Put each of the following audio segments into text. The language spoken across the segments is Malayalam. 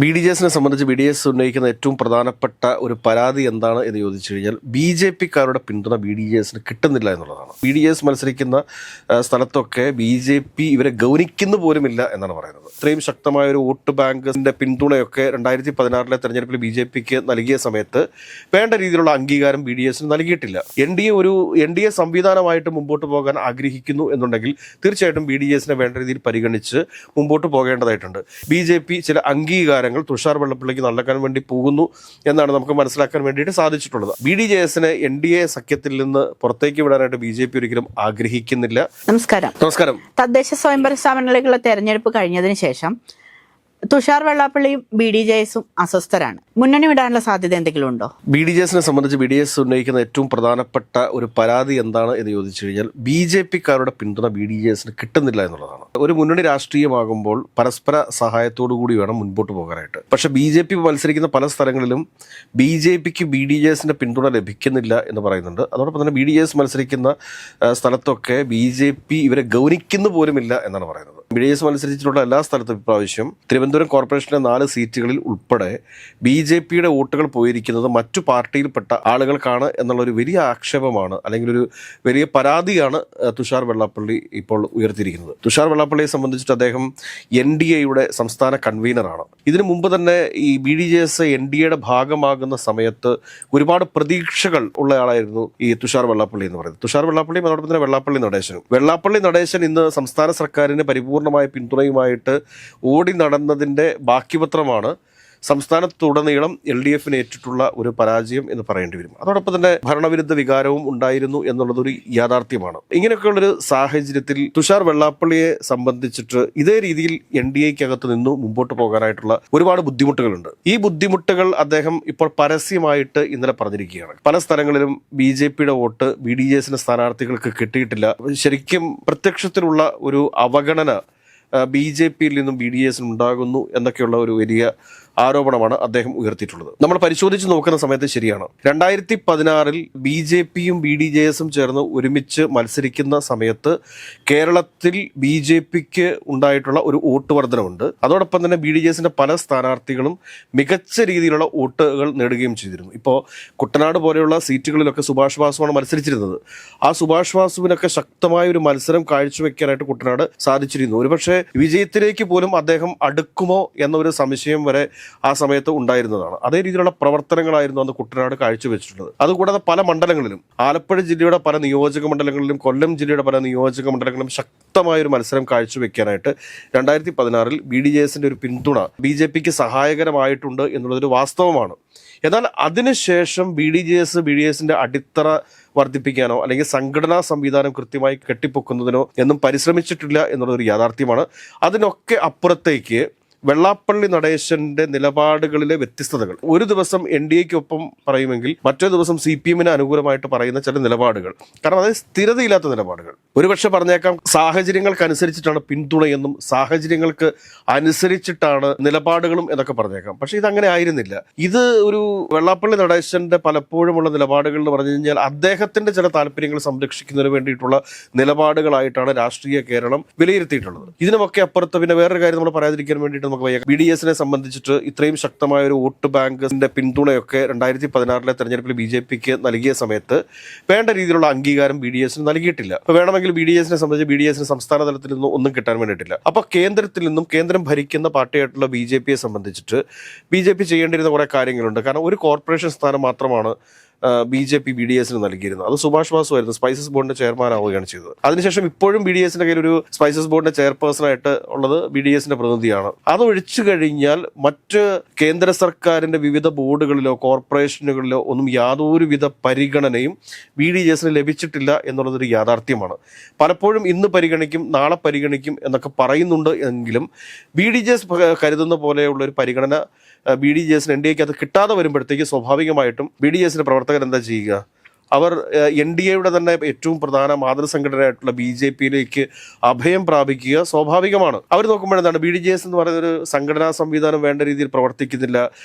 ബി.ഡി.ജെ.എസിനെ സംബന്ധിച്ച് ബി.ഡി.എസ് ഉന്നയിക്കുന്ന ഏറ്റവും പ്രധാനപ്പെട്ട ഒരു പരാതി എന്താണ് എന്ന് ചോദിച്ചു കഴിഞ്ഞാൽ ബി.ജെ.പിക്കാരുടെ പിന്തുണ ബി.ഡി.ജെ.എസിന് കിട്ടുന്നില്ല എന്നുള്ളതാണ്. ബി.ഡി.ജെ.എസ് മത്സരിക്കുന്ന സ്ഥലത്തൊക്കെ ബി.ജെ.പി ഇവരെ ഗൗനിക്കുന്നു പോലുമില്ല എന്നാണ് പറയുന്നത്. ഇത്രയും ശക്തമായ ഒരു വോട്ട് ബാങ്കിന്റെ പിന്തുണയൊക്കെ 2016 തെരഞ്ഞെടുപ്പിൽ ബി.ജെ.പിക്ക് നൽകിയ സമയത്ത് വേണ്ട രീതിയിലുള്ള അംഗീകാരം ബി.ഡി.എസിന് നൽകിയിട്ടില്ല. എൻ ഡി എ സംവിധാനമായിട്ട് മുമ്പോട്ട് പോകാൻ ആഗ്രഹിക്കുന്നു എന്നുണ്ടെങ്കിൽ തീർച്ചയായിട്ടും ബി.ഡി.എസിനെ വേണ്ട രീതിയിൽ പരിഗണിച്ച് മുമ്പോട്ട് പോകേണ്ടതായിട്ടുണ്ട്. ബി.ജെ.പി ചില അംഗീകാരങ്ങൾ തുഷാർ വെള്ളാപ്പള്ളിക്ക് നൽകാൻ വേണ്ടി പോകുന്നു എന്നാണ് നമുക്ക് മനസ്സിലാക്കാൻ വേണ്ടിയിട്ട് സാധിച്ചിട്ടുള്ളത്. ബി.ഡി.ജെ.എസിനെ എൻ.ഡി.എ സഖ്യത്തിൽ നിന്ന് പുറത്തേക്ക് വിടാനായിട്ട് ബി.ജെ.പി ഒരിക്കലും ആഗ്രഹിക്കുന്നില്ല. നമസ്കാരം. തദ്ദേശ സ്വയംഭരണ സ്ഥാപനങ്ങളിലേക്കുള്ള തെരഞ്ഞെടുപ്പ് കഴിഞ്ഞതിന് ശേഷം തുഷാർ വെള്ളാപ്പള്ളിയും ബി.ഡി.ജെ.എസും അസ്വസ്ഥരാണ്. മുന്നണി വിടാനുള്ള സാധ്യത എന്തെങ്കിലും ഉണ്ടോ? ബി.ഡി.ജെ.എസിനെ സംബന്ധിച്ച് ബി.ഡി.എസ് ഉന്നയിക്കുന്ന ഏറ്റവും പ്രധാനപ്പെട്ട ഒരു പരാതി എന്താണ് എന്ന് ചോദിച്ചു കഴിഞ്ഞാൽ ബി.ജെ.പിക്കാരുടെ പിന്തുണ ബി.ഡി.ജെ.എസിന് കിട്ടുന്നില്ല എന്നുള്ളതാണ്. ഒരു മുന്നണി രാഷ്ട്രീയമാകുമ്പോൾ പരസ്പര സഹായത്തോടു കൂടി വേണം മുൻപോട്ട് പോകാനായിട്ട്. പക്ഷേ ബി.ജെ.പി മത്സരിക്കുന്ന പല സ്ഥലങ്ങളിലും ബി.ജെ.പിക്ക് ബി.ഡി.ജെ.എസിന്റെ പിന്തുണ ലഭിക്കുന്നില്ല എന്ന് പറയുന്നുണ്ട്. അതോടൊപ്പം തന്നെ ബി.ഡി.ജെ.എസ് മത്സരിക്കുന്ന സ്ഥലത്തൊക്കെ ബി.ജെ.പി ഇവരെ ഗൗനിക്കുന്നു പോലുമില്ല എന്നാണ് പറയുന്നത്. ബി.ഡി.എസ് മത്സരിച്ചിട്ടുള്ള എല്ലാ സ്ഥലത്തും ഇപ്രാവശ്യം തിരുവനന്തപുരം കോർപ്പറേഷന്റെ 4 സീറ്റുകളിൽ ഉൾപ്പെടെ ബി.ജെ.പിയുടെ വോട്ടുകൾ പോയിരിക്കുന്നത് മറ്റു പാർട്ടിയിൽപ്പെട്ട ആളുകൾക്കാണ് എന്നുള്ളൊരു വലിയ ആക്ഷേപമാണ്, അല്ലെങ്കിൽ ഒരു വലിയ പരാതിയാണ് തുഷാർ വെള്ളാപ്പള്ളി ഇപ്പോൾ ഉയർത്തിയിരിക്കുന്നത്. തുഷാർ വെള്ളാപ്പള്ളിയെ സംബന്ധിച്ചിട്ട് അദ്ദേഹം എൻ.ഡി.എയുടെ സംസ്ഥാന കൺവീനറാണ്. ഇതിനു മുമ്പ് തന്നെ ഈ ബി.ഡി.ജെ.എസ് എൻ.ഡി.എയുടെ ഭാഗമാകുന്ന സമയത്ത് ഒരുപാട് പ്രതീക്ഷകൾ ഉള്ളയാളായിരുന്നു ഈ തുഷാർ വെള്ളാപ്പള്ളി എന്ന് പറയുന്നത്. തുഷാർ വെള്ളാപ്പള്ളിയും അതോടൊപ്പം തന്നെ വെള്ളാപ്പള്ളി നടേശൻ ഇന്ന് സംസ്ഥാന സർക്കാരിന് പരിപൂർണമായ പിന്തുണയുമായിട്ട് ഓടി നടന്നതിൻ്റെ ബാക്കിപത്രമാണ് സംസ്ഥാനത്തുടനീളം LDFന് ഏറ്റിട്ടുള്ള ഒരു പരാജയം എന്ന് പറയേണ്ടി വരും. അതോടൊപ്പം തന്നെ ഭരണവിരുദ്ധ വികാരവും ഉണ്ടായിരുന്നു എന്നുള്ളതൊരു യാഥാർത്ഥ്യമാണ്. ഇങ്ങനെയൊക്കെയുള്ളൊരു സാഹചര്യത്തിൽ തുഷാർ വെള്ളാപ്പള്ളിയെ സംബന്ധിച്ചിട്ട് ഇതേ രീതിയിൽ NDAക്കകത്ത് നിന്നു മുമ്പോട്ട് പോകാനായിട്ടുള്ള ഒരുപാട് ബുദ്ധിമുട്ടുകളുണ്ട്. ഈ ബുദ്ധിമുട്ടുകൾ അദ്ദേഹം ഇപ്പോൾ പരസ്യമായിട്ട് ഇന്നലെ പറഞ്ഞിരിക്കുകയാണ്. പല സ്ഥലങ്ങളിലും BJPയുടെ വോട്ട് BDJSന്റെ സ്ഥാനാർത്ഥികൾക്ക് കിട്ടിയിട്ടില്ല. ശരിക്കും പ്രത്യക്ഷത്തിലുള്ള ഒരു അവഗണന BJPയിൽ നിന്നും BDJSന് ഉണ്ടാകുന്നു എന്നൊക്കെയുള്ള ഒരു വലിയ ആരോപണമാണ് അദ്ദേഹം ഉയർത്തിയിട്ടുള്ളത്. നമ്മൾ പരിശോധിച്ച് നോക്കുന്ന സമയത്ത് ശരിയാണ്. 2016 BJPയും BDJSും ചേർന്ന് ഒരുമിച്ച് മത്സരിക്കുന്ന സമയത്ത് കേരളത്തിൽ BJPക്ക് ഉണ്ടായിട്ടുള്ള ഒരു വോട്ട് വർധനമുണ്ട്. അതോടൊപ്പം തന്നെ BDJSന്റെ പല സ്ഥാനാർത്ഥികളും മികച്ച രീതിയിലുള്ള വോട്ടുകൾ നേടുകയും ചെയ്തിരുന്നു. ഇപ്പോൾ കുട്ടനാട് പോലെയുള്ള സീറ്റുകളിലൊക്കെ സുഭാഷ് വാസുവാണ് മത്സരിച്ചിരുന്നത്. ആ സുഭാഷ് വാസുവിനൊക്കെ ശക്തമായ ഒരു മത്സരം കാഴ്ചവെക്കാനായിട്ട് കുട്ടനാട് സാധിച്ചിരുന്നു. ഒരുപക്ഷെ വിജയത്തിലേക്ക് പോലും അദ്ദേഹം അടുക്കുമോ എന്നൊരു സംശയം വരെ ആ സമയത്ത് ഉണ്ടായിരുന്നതാണ്. അതേ രീതിയിലുള്ള പ്രവർത്തനങ്ങളായിരുന്നു അന്ന് കുട്ടനാട് കാഴ്ചവെച്ചിട്ടുള്ളത്. അതുകൂടാതെ പല മണ്ഡലങ്ങളിലും, ആലപ്പുഴ ജില്ലയുടെ പല നിയോജക മണ്ഡലങ്ങളിലും കൊല്ലം ജില്ലയുടെ പല നിയോജക മണ്ഡലങ്ങളിലും ശക്തമായൊരു മത്സരം കാഴ്ചവെക്കാനായിട്ട് 2016 BDJSന്റെ ഒരു പിന്തുണ BJPക്ക് സഹായകരമായിട്ടുണ്ട് എന്നുള്ളതൊരു വാസ്തവമാണ്. എന്നാൽ അതിനുശേഷം BDJSന്റെ അടിത്തറ വർദ്ധിപ്പിക്കാനോ അല്ലെങ്കിൽ സംഘടനാ സംവിധാനം കൃത്യമായി കെട്ടിപ്പൊക്കുന്നതിനോ എന്നും പരിശ്രമിച്ചിട്ടില്ല എന്നുള്ളതൊരു യാഥാർത്ഥ്യമാണ്. അതിനൊക്കെ അപ്പുറത്തേക്ക് വെള്ളാപ്പള്ളി നടേശന്റെ നിലപാടുകളിലെ വ്യത്യസ്തതകൾ, ഒരു ദിവസം NDAക്കൊപ്പം പറയുമെങ്കിൽ മറ്റൊരു ദിവസം CPMന് അനുകൂലമായിട്ട് പറയുന്ന ചില നിലപാടുകൾ, കാരണം അത് സ്ഥിരതയില്ലാത്ത നിലപാടുകൾ. ഒരുപക്ഷെ പറഞ്ഞേക്കാം സാഹചര്യങ്ങൾക്കനുസരിച്ചിട്ടാണ് പിന്തുണയെന്നും സാഹചര്യങ്ങൾക്ക് അനുസരിച്ചിട്ടാണ് നിലപാടുകളും എന്നൊക്കെ പറഞ്ഞേക്കാം. പക്ഷെ ഇതങ്ങനെ ആയിരുന്നില്ല. ഇത് ഒരു വെള്ളാപ്പള്ളി നടേശന്റെ പലപ്പോഴുമുള്ള നിലപാടുകൾ എന്ന് പറഞ്ഞു കഴിഞ്ഞാൽ അദ്ദേഹത്തിന്റെ ചില താല്പര്യങ്ങൾ സംരക്ഷിക്കുന്നതിന് വേണ്ടിയിട്ടുള്ള നിലപാടുകളായിട്ടാണ് രാഷ്ട്രീയ കേരളം വിലയിരുത്തിയിട്ടുള്ളത്. ഇതിനുമൊക്കെ അപ്പുറത്ത് പിന്നെ വേറൊരു കാര്യം നമ്മൾ പറയാതിരിക്കാൻ വേണ്ടിയിട്ട് BDSനെ സംബന്ധിച്ചിട്ട് ഇത്രയും ശക്തമായ ഒരു വോട്ട് ബാങ്കിന്റെ പിന്തുണയൊക്കെ 2016 തെരഞ്ഞെടുപ്പിൽ BJPക്ക് നൽകിയ സമയത്ത് വേണ്ട രീതിയിലുള്ള അംഗീകാരം BDSന് നൽകിയിട്ടില്ല. അപ്പൊ വേണമെങ്കിൽ BDSനെ സംബന്ധിച്ച് BDSന് സംസ്ഥാന തലത്തിൽ നിന്നും ഒന്നും കിട്ടാൻ വേണ്ടിയിട്ടില്ല. അപ്പൊ കേന്ദ്രത്തിൽ നിന്നും, കേന്ദ്രം ഭരിക്കുന്ന പാർട്ടിയായിട്ടുള്ള BJPയെ സംബന്ധിച്ചിട്ട് BJP ചെയ്യേണ്ടിയിരുന്ന കുറെ കാര്യങ്ങളുണ്ട്. കാരണം ഒരു കോർപ്പറേഷൻ സ്ഥാനം മാത്രമാണ് BJP BDSന് നൽകിയിരുന്നത്. അത് സുഭാഷ് വാസു ആയിരുന്നു. സ്പൈസസ് ബോർഡിന്റെ ചെയർമാൻ ആവുകയാണ് ചെയ്തത്. അതിനുശേഷം ഇപ്പോഴും BDSന്റെ കയ്യിൽ ഒരു സ്പൈസസ് ബോർഡിന്റെ ചെയർപേഴ്സൺ ആയിട്ട് ഉള്ളത് BDSന്റെ പ്രതിനിധിയാണ്. അത് ഒഴിച്ചു കഴിഞ്ഞാൽ മറ്റ് കേന്ദ്ര സർക്കാരിന്റെ വിവിധ ബോർഡുകളിലോ കോർപ്പറേഷനുകളിലോ ഒന്നും യാതൊരുവിധ പരിഗണനയും BDSന് ലഭിച്ചിട്ടില്ല എന്നുള്ളതൊരു യാഥാർത്ഥ്യമാണ്. പലപ്പോഴും ഇന്ന് പരിഗണിക്കും, നാളെ പരിഗണിക്കും എന്നൊക്കെ പറയുന്നുണ്ട് എങ്കിലും BDS കരുതുന്ന പോലെയുള്ള ഒരു പരിഗണന BDSന് NDAക്ക് കിട്ടാതെ വരുമ്പോഴത്തേക്ക് സ്വാഭാവികമായിട്ടും BDSന്റെ പ്രവർത്തകർ എന്താ ചെയ്യുക? അവർ NDAയുടെ തന്നെ ഏറ്റവും പ്രധാന മാതൃസംഘടനയായിട്ടുള്ള BJPയിലേക്ക് അഭയം പ്രാപിക്കുക സ്വാഭാവികമാണ്. അവർ നോക്കുമ്പോഴെന്താണ്, BDJS എന്ന് പറയുന്നൊരു സംഘടനാ സംവിധാനം വേണ്ട രീതിയിൽ പ്രവർത്തിക്കുന്നില്ല,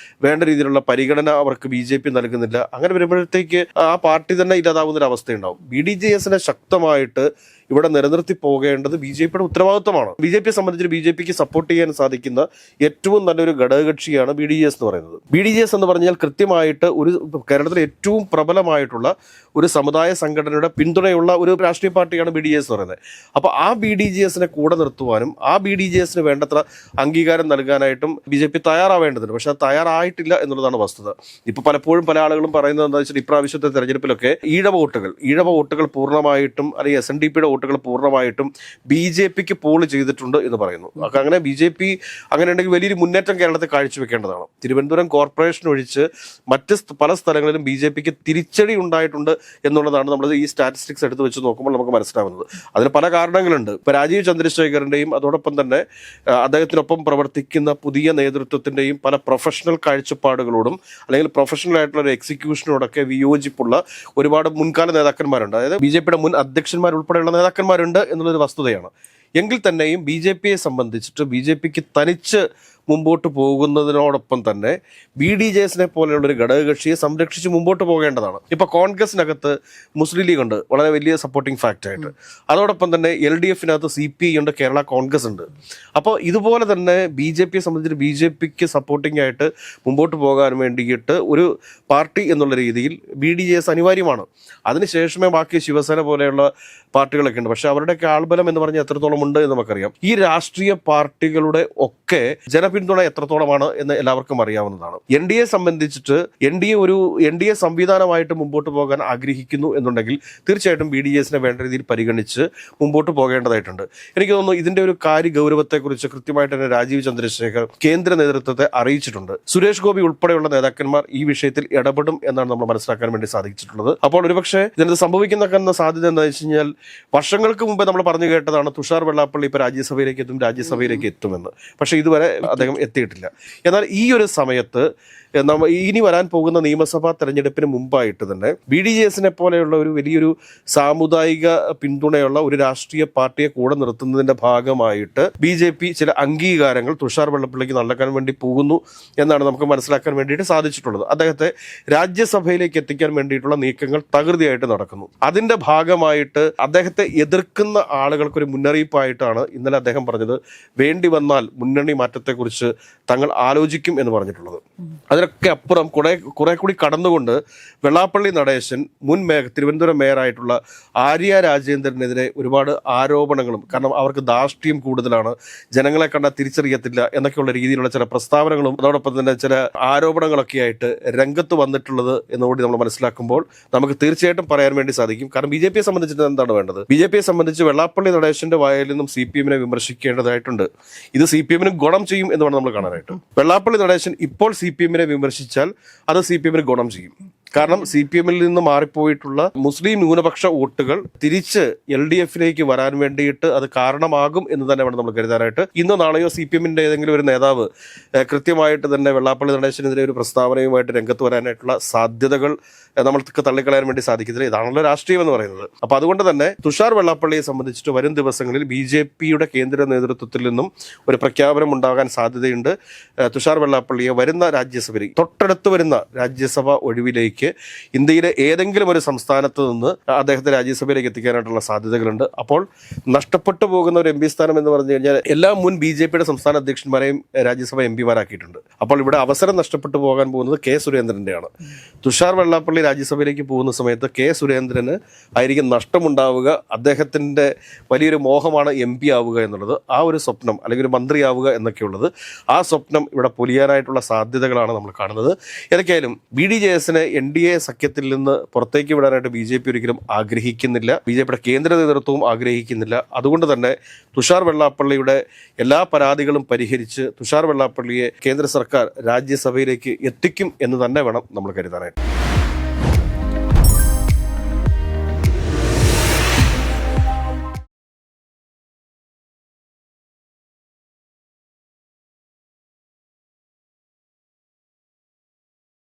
വേണ്ട രീതിയിലുള്ള പരിഗണന അവർക്ക് BJP നൽകുന്നില്ല. അങ്ങനെ വരുമ്പോഴത്തേക്ക് ആ പാർട്ടി തന്നെ ഇല്ലാതാവുന്നൊരു അവസ്ഥയുണ്ടാവും. BDJSനെ ശക്തമായിട്ട് ഇവിടെ നിലനിർത്തി പോകേണ്ടത് BJPയുടെ ഉത്തരവാദിത്വമാണ്. BJPയെ സംബന്ധിച്ച് BJPക്ക് സപ്പോർട്ട് ചെയ്യാൻ സാധിക്കുന്ന ഏറ്റവും നല്ലൊരു ഘടകകക്ഷിയാണ് BDJS എന്ന് പറയുന്നത്. BDJS എന്ന് പറഞ്ഞാൽ കൃത്യമായിട്ട് ഒരു കേരളത്തിലെ ഏറ്റവും പ്രബലമായിട്ടുള്ള ഒരു സമുദായ സംഘടനയുടെ പിന്തുണയുള്ള ഒരു രാഷ്ട്രീയ പാർട്ടിയാണ് BDJS എന്ന് പറയുന്നത്. അപ്പോൾ ആ BDJSനെ കൂടെ നിർത്തുവാനും ആ BDJSന് വേണ്ടത്ര അംഗീകാരം നൽകാനായിട്ടും BJP തയ്യാറാവേണ്ടതുണ്ട്. പക്ഷെ അത് തയ്യാറായിട്ടില്ല എന്നുള്ളതാണ് വസ്തുത. ഇപ്പോൾ പലപ്പോഴും പല ആളുകളും പറയുന്നത് എന്താ വെച്ചാൽ ഇപ്രാവശ്യത്തെ തെരഞ്ഞെടുപ്പിലൊക്കെ ഈഴവ വോട്ടുകൾ പൂർണ്ണമായിട്ടും അല്ലെങ്കിൽ SNDPയുടെ വോട്ടുകൾ പൂർണ്ണമായിട്ടും BJPക്ക് പോൾ ചെയ്തിട്ടുണ്ട് എന്ന് പറയുന്നു. അങ്ങനെ BJP അങ്ങനെ ഉണ്ടെങ്കിൽ വലിയൊരു മുന്നേറ്റം കേരളത്തിൽ കാഴ്ചവെക്കേണ്ടതാണ്. തിരുവനന്തപുരം കോർപ്പറേഷൻ ഒഴിച്ച് മറ്റ് പല സ്ഥലങ്ങളിലും BJPക്ക് തിരിച്ചടി ഉണ്ടായിട്ടുണ്ട് എന്നുള്ളതാണ് നമ്മൾ ഈ സ്റ്റാറ്റിസ്റ്റിക്സ് എടുത്ത് വെച്ച് നോക്കുമ്പോൾ നമുക്ക് മനസ്സിലാവുന്നത്. അതിന് പല കാരണങ്ങളുണ്ട്. ഇപ്പോൾ രാജീവ് ചന്ദ്രശേഖരൻ്റെയും അതോടൊപ്പം തന്നെ അദ്ദേഹത്തിനൊപ്പം പ്രവർത്തിക്കുന്ന പുതിയ നേതൃത്വത്തിൻ്റെയും പല പ്രൊഫഷണൽ കാഴ്ചപ്പാടുകളോടും അല്ലെങ്കിൽ പ്രൊഫഷണൽ ആയിട്ടുള്ള ഒരു എക്സിക്യൂഷനോടൊക്കെ വിയോജിപ്പുള്ള ഒരുപാട് മുൻകാല നേതാക്കന്മാരുണ്ട്. അതായത് BJPയുടെ മുൻ അധ്യക്ഷന്മാരുൾപ്പെടെയുള്ള നേതാക്കന്മാരുണ്ട് എന്നുള്ളൊരു വസ്തുതയാണ്. എങ്കിൽ തന്നെയും BJPയെ സംബന്ധിച്ചിട്ട് BJPക്ക് തനിച്ച് മുമ്പോട്ട് പോകുന്നതിനോടൊപ്പം തന്നെ BDJSനെ പോലെയുള്ളൊരു ഘടകകക്ഷിയെ സംരക്ഷിച്ച് മുമ്പോട്ട് പോകേണ്ടതാണ്. ഇപ്പോൾ കോൺഗ്രസിനകത്ത് മുസ്ലിം ലീഗ് ഉണ്ട്, വളരെ വലിയ സപ്പോർട്ടിംഗ് ഫാക്റ്റായിട്ട്. അതോടൊപ്പം തന്നെ LDFനകത്ത് CPI ഉണ്ട്, കേരള കോൺഗ്രസ് ഉണ്ട്. അപ്പോൾ ഇതുപോലെ തന്നെ BJPയെ സംബന്ധിച്ച് BJPക്ക് സപ്പോർട്ടിംഗ് ആയിട്ട് മുമ്പോട്ട് പോകാൻ വേണ്ടിയിട്ട് ഒരു പാർട്ടി എന്നുള്ള രീതിയിൽ BDJS അനിവാര്യമാണ്. അതിനുശേഷമേ ബാക്കി ശിവസേന പോലെയുള്ള പാർട്ടികളൊക്കെ ഉണ്ട്. പക്ഷെ അവരുടെയൊക്കെ ആൾബലം എന്ന് പറഞ്ഞാൽ എത്രത്തോളം ഉണ്ട് എന്ന് നമുക്കറിയാം. ഈ രാഷ്ട്രീയ പാർട്ടികളുടെ ഒക്കെ ജനപിന്തുണ എത്രത്തോളമാണ് എന്ന് എല്ലാവർക്കും അറിയാവുന്നതാണ്. NDA സംബന്ധിച്ചിട്ട് NDA സംവിധാനമായിട്ട് മുമ്പോട്ട് പോകാൻ ആഗ്രഹിക്കുന്നു എന്നുണ്ടെങ്കിൽ തീർച്ചയായിട്ടും BDJSനെ വേണ്ട രീതിയിൽ പരിഗണിച്ച് മുമ്പോട്ട് പോകേണ്ടതായിട്ടുണ്ട്. എനിക്ക് തോന്നുന്നു ഇതിന്റെ ഒരു കാര്യഗൗരവത്തെക്കുറിച്ച് കൃത്യമായിട്ട് തന്നെ രാജീവ് ചന്ദ്രശേഖർ കേന്ദ്ര നേതൃത്വത്തെ അറിയിച്ചിട്ടുണ്ട്. സുരേഷ് ഗോപി ഉൾപ്പെടെയുള്ള നേതാക്കന്മാർ ഈ വിഷയത്തിൽ ഇടപെടും എന്നാണ് നമ്മൾ മനസ്സിലാക്കാൻ വേണ്ടി സാധിച്ചിട്ടുള്ളത്. അപ്പോൾ ഒരുപക്ഷെ ഇതിനകത്ത് സംഭവിക്കുന്ന സാധ്യത എന്താണെന്ന് വെച്ച് കഴിഞ്ഞാൽ വർഷങ്ങൾക്ക് മുമ്പ് നമ്മൾ പറഞ്ഞു കേട്ടതാണ് തുഷാർ വെള്ളാപ്പള്ളി ഇപ്പോൾ രാജ്യസഭയിലേക്ക് എത്തുമെന്ന്. പക്ഷേ ഇതുവരെ അദ്ദേഹം എത്തിയിട്ടില്ല. എന്നാൽ ഈ ഒരു സമയത്ത് ഇനി വരാൻ പോകുന്ന നിയമസഭാ തെരഞ്ഞെടുപ്പിന് മുമ്പായിട്ട് തന്നെ BDJSനെ പോലെയുള്ള ഒരു വലിയൊരു സാമുദായിക പിന്തുണയുള്ള ഒരു രാഷ്ട്രീയ പാർട്ടിയെ കൂടെ നിർത്തുന്നതിന്റെ ഭാഗമായിട്ട് BJP ചില അംഗീകാരങ്ങൾ തുഷാർ വെള്ളാപ്പള്ളിക്ക് നൽകാൻ വേണ്ടി പോകുന്നു എന്നാണ് നമുക്ക് മനസ്സിലാക്കാൻ വേണ്ടിയിട്ട് സാധിച്ചിട്ടുള്ളത്. അദ്ദേഹത്തെ രാജ്യസഭയിലേക്ക് എത്തിക്കാൻ വേണ്ടിയിട്ടുള്ള നീക്കങ്ങൾ തകൃതിയായിട്ട് നടക്കുന്നു. അതിന്റെ ഭാഗമായിട്ട് അദ്ദേഹത്തെ എതിർക്കുന്ന ആളുകൾക്കൊരു മുന്നറിയിപ്പായിട്ടാണ് ഇന്നലെ അദ്ദേഹം പറഞ്ഞത്, വേണ്ടി വന്നാൽ മുന്നണി മാറ്റത്തെക്കുറിച്ച് തങ്ങൾ ആലോചിക്കും എന്ന് പറഞ്ഞിട്ടുള്ളത്. അതിനൊക്കെ അപ്പുറം കുറെ കൂടി കടന്നുകൊണ്ട് വെള്ളാപ്പള്ളി നടേശൻ തിരുവനന്തപുരം മേയറായിട്ടുള്ള ആര്യ രാജേന്ദ്രനെതിരെ ഒരുപാട് ആരോപണങ്ങളും, കാരണം അവർക്ക് ധാർഷ്ട്യം കൂടുതലാണ്, ജനങ്ങളെ കണ്ടാൽ തിരിച്ചറിയത്തില്ല എന്നൊക്കെയുള്ള രീതിയിലുള്ള ചില പ്രസ്താവനകളും അതോടൊപ്പം തന്നെ ചില ആരോപണങ്ങളൊക്കെ ആയിട്ട് രംഗത്ത് വന്നിട്ടുള്ളത് എന്നുകൂടി നമ്മൾ മനസ്സിലാക്കുമ്പോൾ നമുക്ക് തീർച്ചയായിട്ടും പറയാൻ വേണ്ടി സാധിക്കും. കാരണം BJPയെ സംബന്ധിച്ചിട്ട് എന്താണ് വേണ്ടത്? BJPയെ സംബന്ധിച്ച് വെള്ളാപ്പള്ളി നടേശന്റെ വായിൽ നിന്നും CPMനെ വിമർശിക്കേണ്ടതായിട്ടുണ്ട്. ഇത് CPMന് ഗുണം ചെയ്യും എന്ന് വേണം നമ്മൾ കാണാനായിട്ട്. വെള്ളാപ്പള്ളി നടേശൻ ഇപ്പോൾ CPMനെ വിമർശിച്ചാൽ അത് CPMന് ഗുണം ചെയ്യും. കാരണം CPMൽ നിന്ന് മാറിപ്പോയിട്ടുള്ള മുസ്ലിം ന്യൂനപക്ഷ വോട്ടുകൾ തിരിച്ച് LDFലേക്ക് വരാൻ വേണ്ടിയിട്ട് അത് കാരണമാകും എന്ന് തന്നെ വേണം നമ്മൾ കരുതാനായിട്ട്. ഇന്നോ നാളെയോ CPMന്റെ ഏതെങ്കിലും ഒരു നേതാവ് കൃത്യമായിട്ട് തന്നെ വെള്ളാപ്പള്ളി നടേശനെതിരെ ഒരു പ്രസ്താവനയുമായിട്ട് രംഗത്ത് വരാനായിട്ടുള്ള സാധ്യതകൾ നമ്മൾക്ക് തള്ളിക്കളയാൻ വേണ്ടി സാധിക്കത്തില്ല. ഇതാണല്ലോ രാഷ്ട്രീയം എന്ന് പറയുന്നത്. അപ്പോൾ അതുകൊണ്ട് തന്നെ തുഷാർ വെള്ളാപ്പള്ളിയെ സംബന്ധിച്ചിട്ട് വരും ദിവസങ്ങളിൽ BJPയുടെ കേന്ദ്ര നേതൃത്വത്തിൽ നിന്നും ഒരു പ്രഖ്യാപനം ഉണ്ടാകാൻ സാധ്യതയുണ്ട്. തുഷാർ വെള്ളാപ്പള്ളിയെ വരുന്ന രാജ്യസഭയിൽ തൊട്ടടുത്ത് വരുന്ന രാജ്യസഭ ഒഴിവിലേക്ക് ഇന്ത്യയിലെ ഏതെങ്കിലും ഒരു സംസ്ഥാനത്ത് നിന്ന് അദ്ദേഹത്തെ രാജ്യസഭയിലേക്ക് എത്തിക്കാനായിട്ടുള്ള സാധ്യതകളുണ്ട്. അപ്പോൾ നഷ്ടപ്പെട്ടു പോകുന്ന ഒരു MP സ്ഥാനം എന്ന് പറഞ്ഞു കഴിഞ്ഞാൽ എല്ലാ മുൻ BJPയുടെ സംസ്ഥാന അധ്യക്ഷന്മാരെയും രാജ്യസഭ MPമാരാക്കിയിട്ടുണ്ട്. അപ്പോൾ ഇവിടെ അവസരം നഷ്ടപ്പെട്ടു പോകാൻ പോകുന്നത് K സുരേന്ദ്രന്റെയാണ്. തുഷാർ വെള്ളാപ്പള്ളി രാജ്യസഭയിലേക്ക് പോകുന്ന സമയത്ത് K സുരേന്ദ്രന് ആയിരിക്കും നഷ്ടമുണ്ടാവുക. അദ്ദേഹത്തിന്റെ വലിയൊരു മോഹമാണ് MP ആവുക എന്നുള്ളത്. ആ ഒരു സ്വപ്നം അല്ലെങ്കിൽ ഒരു മന്ത്രിയാവുക എന്നൊക്കെയുള്ളത്, ആ സ്വപ്നം ഇവിടെ പൊലിയാനായിട്ടുള്ള സാധ്യതകളാണ് നമ്മൾ കാണുന്നത്. ഏതൊക്കെയായാലും BDJSനെ NDA സഖ്യത്തിൽ നിന്ന് പുറത്തേക്ക് വിടാനായിട്ട് BJP ഒരിക്കലും ആഗ്രഹിക്കുന്നില്ല. BJPയുടെ കേന്ദ്ര നേതൃത്വവും ആഗ്രഹിക്കുന്നില്ല. അതുകൊണ്ട് തന്നെ തുഷാർ വെള്ളാപ്പള്ളിയുടെ എല്ലാ പരാതികളും പരിഹരിച്ച് തുഷാർ വെള്ളാപ്പള്ളിയെ കേന്ദ്ര സർക്കാർ രാജ്യസഭയിലേക്ക് എത്തിക്കും എന്ന് തന്നെ വേണം നമ്മൾ കരുതാനായിട്ട്.